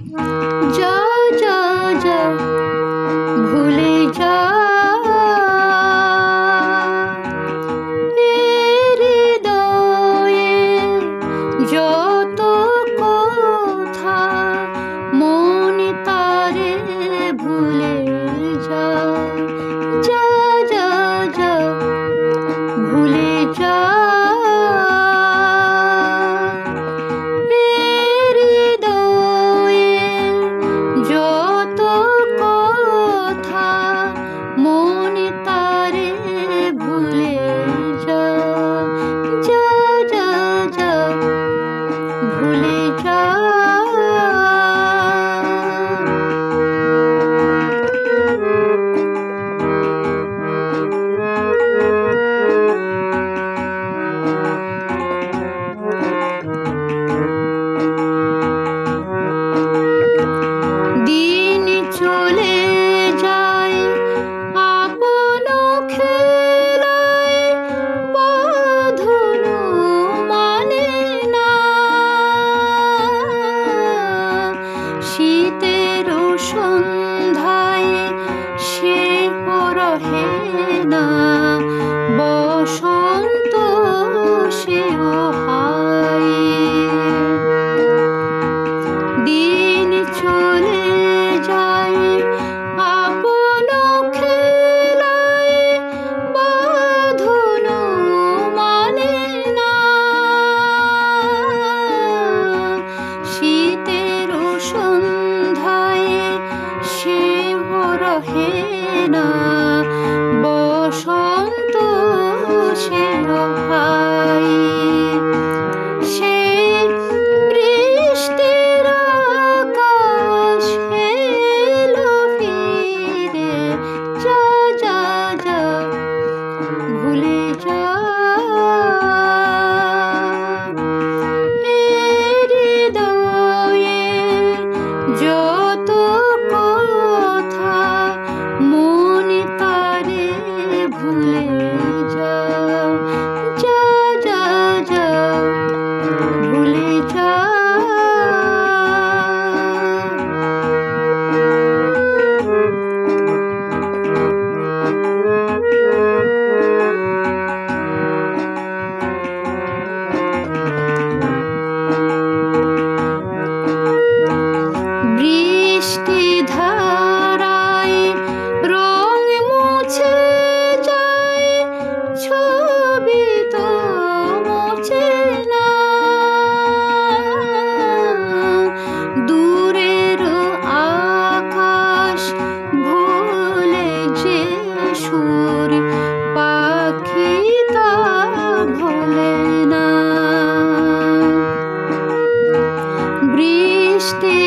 जा जा जा भूले जा হৃদয়ে যত কথা মন তারে ভুলে যা যা যা যা ভুলে যা হৃদয়ে যত কথা মন তারে ভুলে যা যা যা যা ভুলে যা দিন চলে যায় আপন খেলায় বাঁধন মানে না শীতের সন্ধ্যায় সে রহে না বসন্ত সেও হায় দিন চলে যায় আপন খেলায় বাঁধন মানে না শীতের সন্ধ্যায় সে রহে না বসন্ত সেও হায় সে বৃষ্টির আকাশ এলো ফিরে যা যা যা ভুলে যা হৃদয়ে যত কথা মন তারে ভুলে যা যা যা যা ভুলে যা বৃষ্টি ধারায় রং মুছে যায় ছবি তো মুছে না দূরের আকাশ ভুলে যে সুর পাখি তা ভোলে না বৃষ্টি